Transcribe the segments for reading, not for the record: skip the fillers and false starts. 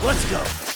Let's go.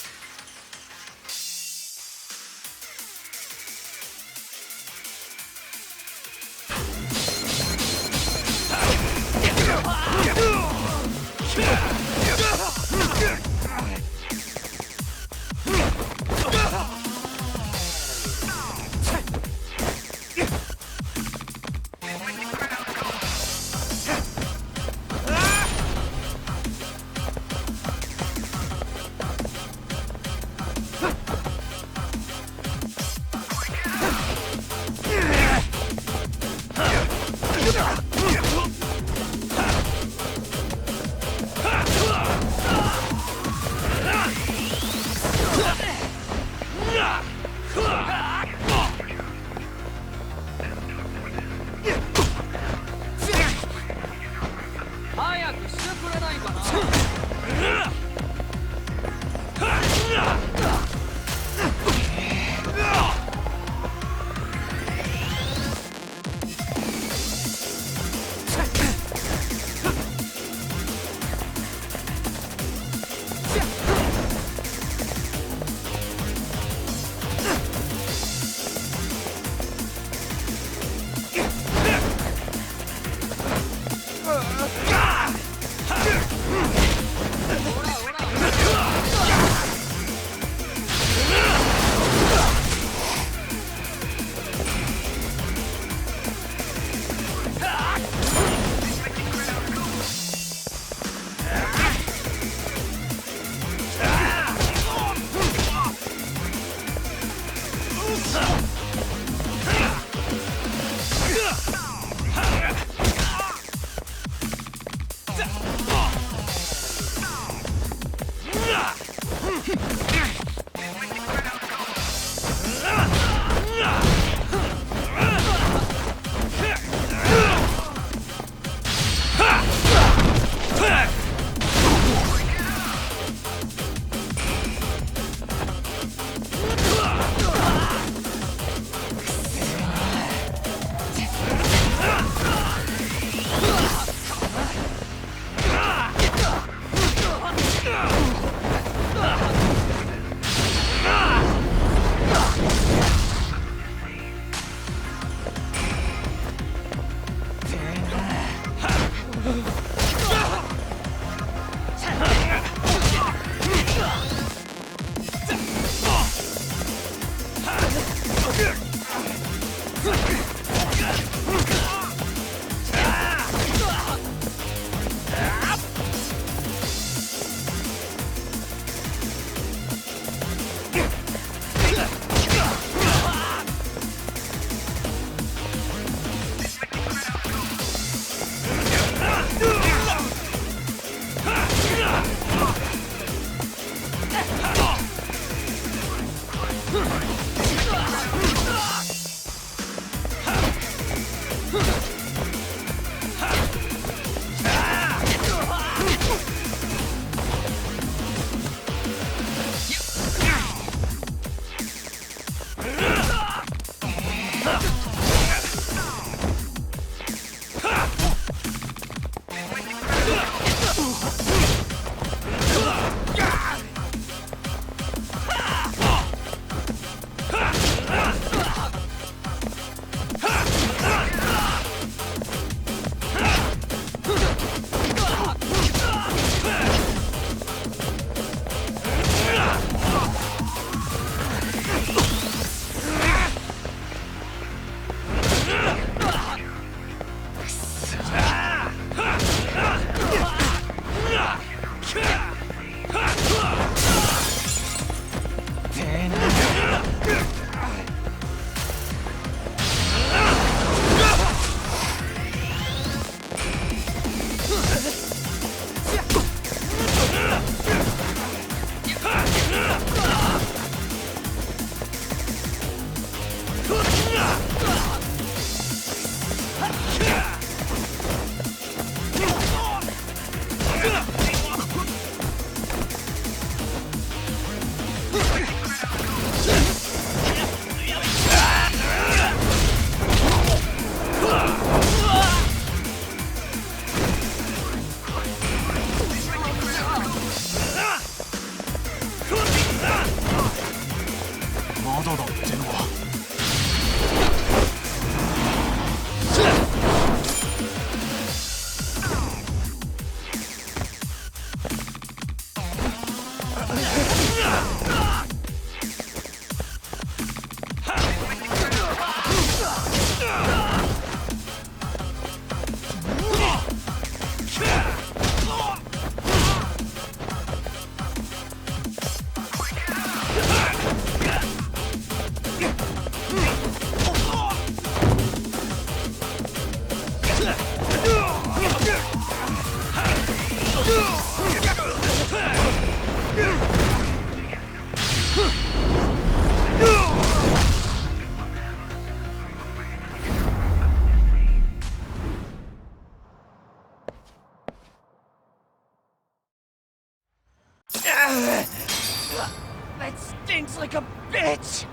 stinks like a bitch!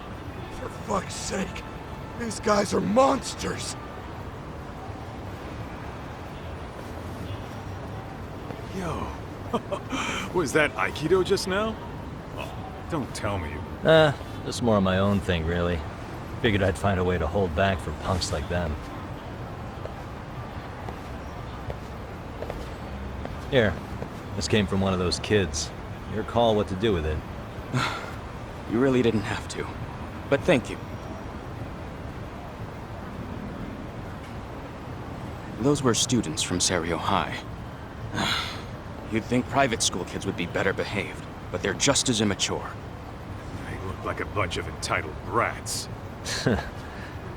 For fuck's sake, these guys are monsters! Yo, was that aikido just now? Oh, don't tell me. Just more of my own thing, really. Figured I'd find a way to hold back for punks like them. Here, this came from one of those kids. Your call what to do with it. You really didn't have to. But thank you. Those were students from Serio High. You'd think private school kids would be better behaved, but they're just as immature. They look like a bunch of entitled brats.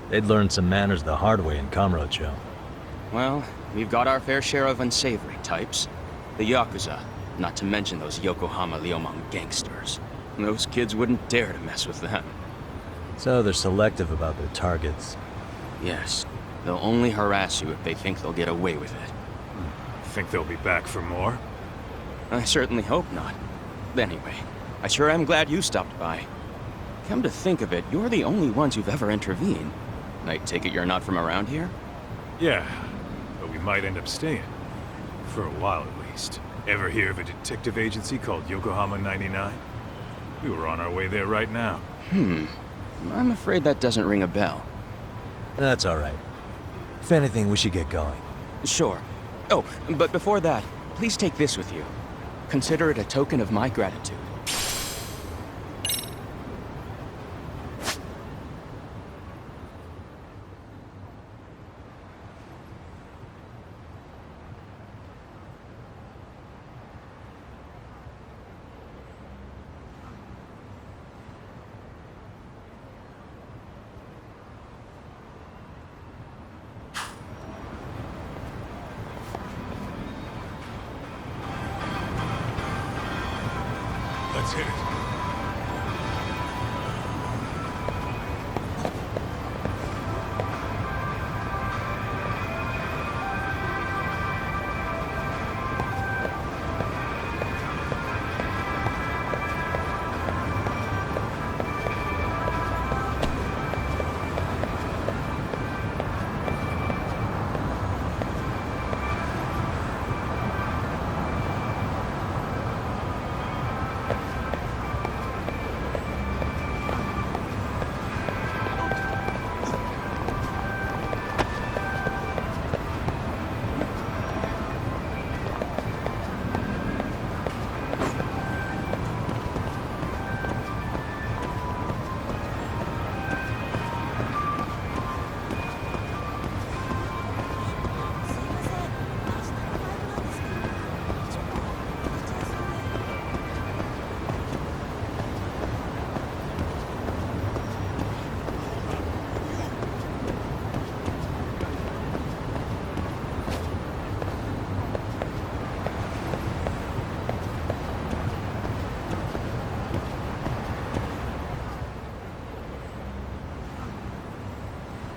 They'd learned some manners the hard way in Kamurochō. Well, we've got our fair share of unsavory types. The Yakuza, not to mention those Yokohama Liomang gangsters. Those kids wouldn't dare to mess with them. So they're selective about their targets. Yes, they'll only harass you if they think they'll get away with it. Think they'll be back for more? I certainly hope not. Anyway, I sure am glad you stopped by. Come to think of it, you're the only ones who've ever intervened. I take it you're not from around here? Yeah, but we might end up staying. For a while at least. Ever hear of a detective agency called Yokohama 99? We were on our way there right now. I'm afraid that doesn't ring a bell. That's alright. If anything, we should get going. Sure. Oh, but before that, please take this with you. Consider it a token of my gratitude. Let's hit it.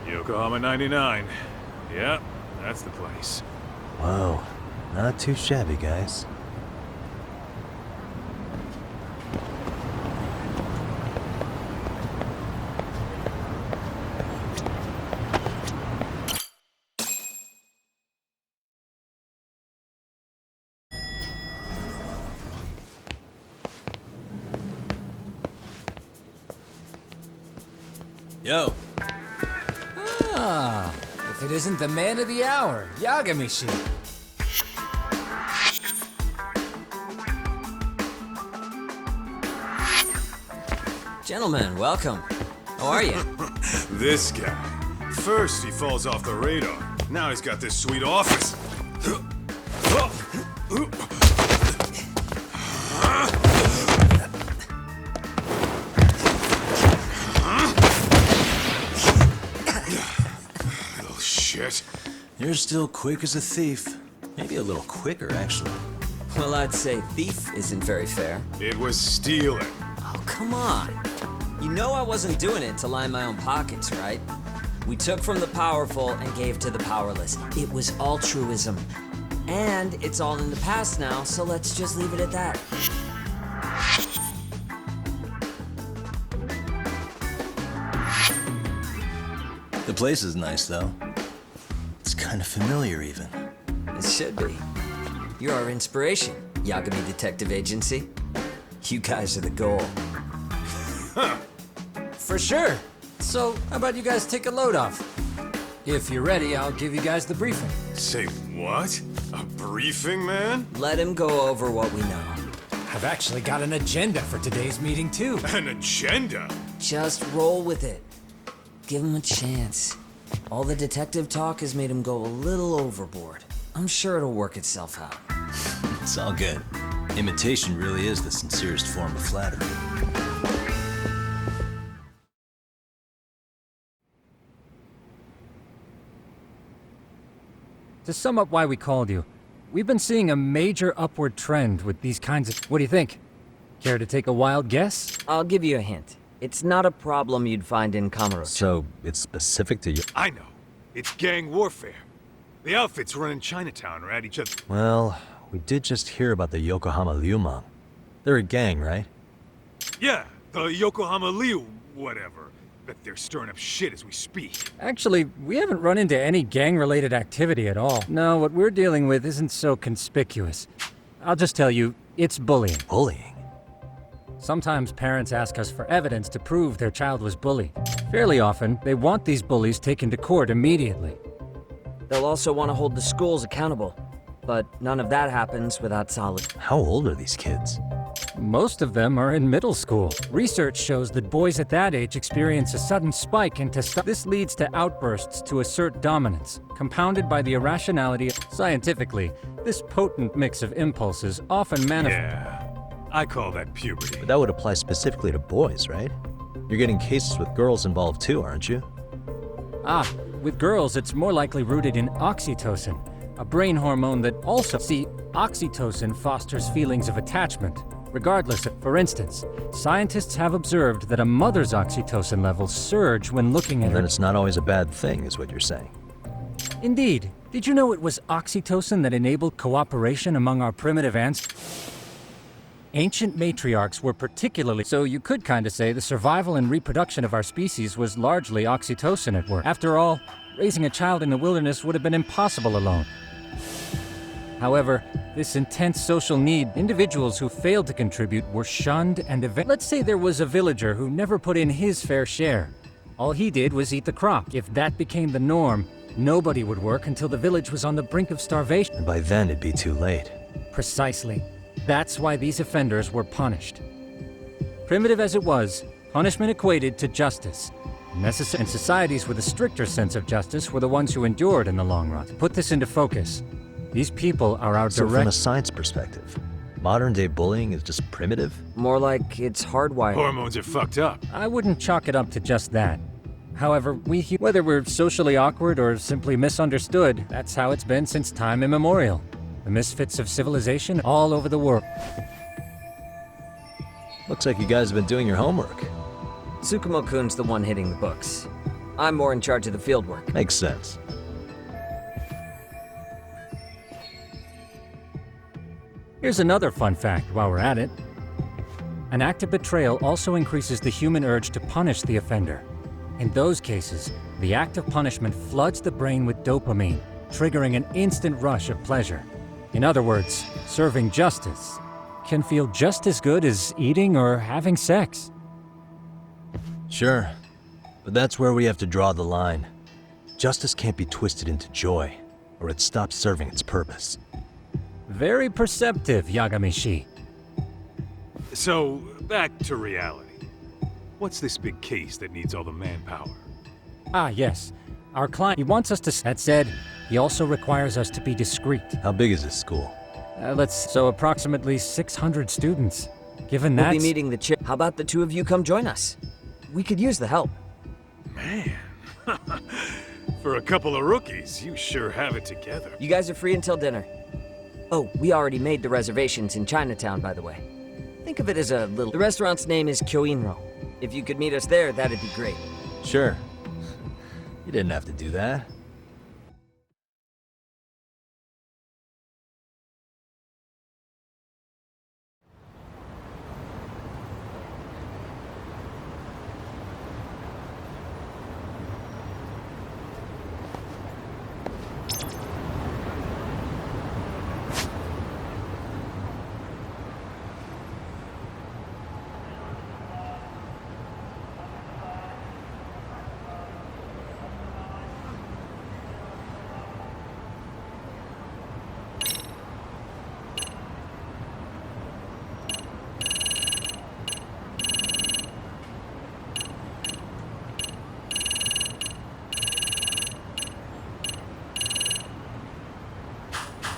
Yokohama 99. Yeah, that's the place. Whoa, not too shabby, guys. Yo. Ah, if it isn't the man of the hour, Yagami-shi. Gentlemen, welcome. How are you? This guy. First he falls off the radar. Now he's got this sweet office. Little shit. You're still quick as a thief. Maybe a little quicker, actually. Well, I'd say thief isn't very fair. It was stealing. Oh, come on. You know I wasn't doing it to line my own pockets, right? We took from the powerful and gave to the powerless. It was altruism. And it's all in the past now, so let's just leave it at that. The place is nice, though. It's kind of familiar, even. It should be. You're our inspiration, Yagami Detective Agency. You guys are the goal. For sure. So, how about you guys take a load off? If you're ready, I'll give you guys the briefing. Say what? A briefing, man? Let him go over what we know. I've actually got an agenda for today's meeting, too. An agenda? Just roll with it. Give him a chance. All the detective talk has made him go a little overboard. I'm sure it'll work itself out. It's all good. Imitation really is the sincerest form of flattery. To sum up why we called you, we've been seeing a major upward trend with these kinds of... What do you think? Care to take a wild guess? I'll give you a hint. It's not a problem you'd find in Kamurochō. So, it's specific to you? I know. It's gang warfare. The outfits running Chinatown are at each other. Well, we did just hear about the Yokohama Liumang. They're a gang, right? Yeah, the Yokohama Liu, whatever. Bet they're stirring up shit as we speak. Actually, we haven't run into any gang-related activity at all. No, what we're dealing with isn't so conspicuous. I'll just tell you, it's bullying. Bullying? Sometimes parents ask us for evidence to prove their child was bullied. Fairly often, they want these bullies taken to court immediately. They'll also want to hold the schools accountable. But none of that happens without solid... How old are these kids? Most of them are in middle school. Research shows that boys at that age experience a sudden spike in testosterone. This leads to outbursts to assert dominance, compounded by the irrationality. Scientifically, this potent mix of impulses often manifests... Yeah, I call that puberty. But that would apply specifically to boys, right? You're getting cases with girls involved too, aren't you? Ah, with girls, it's more likely rooted in oxytocin, a brain hormone that also... See, oxytocin fosters feelings of attachment. Regardless, for instance, scientists have observed that a mother's oxytocin levels surge when looking at her... Then it's not always a bad thing, is what you're saying. Indeed. Did you know it was oxytocin that enabled cooperation among our primitive ancestors? Ancient matriarchs were particularly... So you could kinda say the survival and reproduction of our species was largely oxytocin at work. After all, raising a child in the wilderness would have been impossible alone. However, this intense social need, individuals who failed to contribute were shunned and Let's say there was a villager who never put in his fair share. All he did was eat the crop. If that became the norm, nobody would work until the village was on the brink of starvation. And by then, it'd be too late. Precisely. That's why these offenders were punished. Primitive as it was, punishment equated to justice. And societies with a stricter sense of justice were the ones who endured in the long run. To put this into focus, these people are our So from a science perspective, modern-day bullying is just primitive? More like it's hardwired. Hormones are fucked up. I wouldn't chalk it up to just that. However, whether we're socially awkward or simply misunderstood, that's how it's been since time immemorial. The misfits of civilization all over the world. Looks like you guys have been doing your homework. Tsukumo-kun's the one hitting the books. I'm more in charge of the field work. Makes sense. Here's another fun fact while we're at it. An act of betrayal also increases the human urge to punish the offender. In those cases, the act of punishment floods the brain with dopamine, triggering an instant rush of pleasure. In other words, serving justice can feel just as good as eating or having sex. Sure, but that's where we have to draw the line. Justice can't be twisted into joy, or it stops serving its purpose. Very perceptive, Yagami-shi. So, back to reality. What's this big case that needs all the manpower? Ah, yes. Our client, he wants us to... That said, he also requires us to be discreet. How big is this school? So approximately 600 students. Given that... We'll be meeting the chair. How about the two of you come join us? We could use the help. Man. For a couple of rookies, you sure have it together. You guys are free until dinner. Oh, we already made the reservations in Chinatown, by the way. Think of it as a little... The restaurant's name is Kyoinro. If you could meet us there, that'd be great. Sure. You didn't have to do that.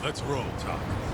Let's roll, Talk.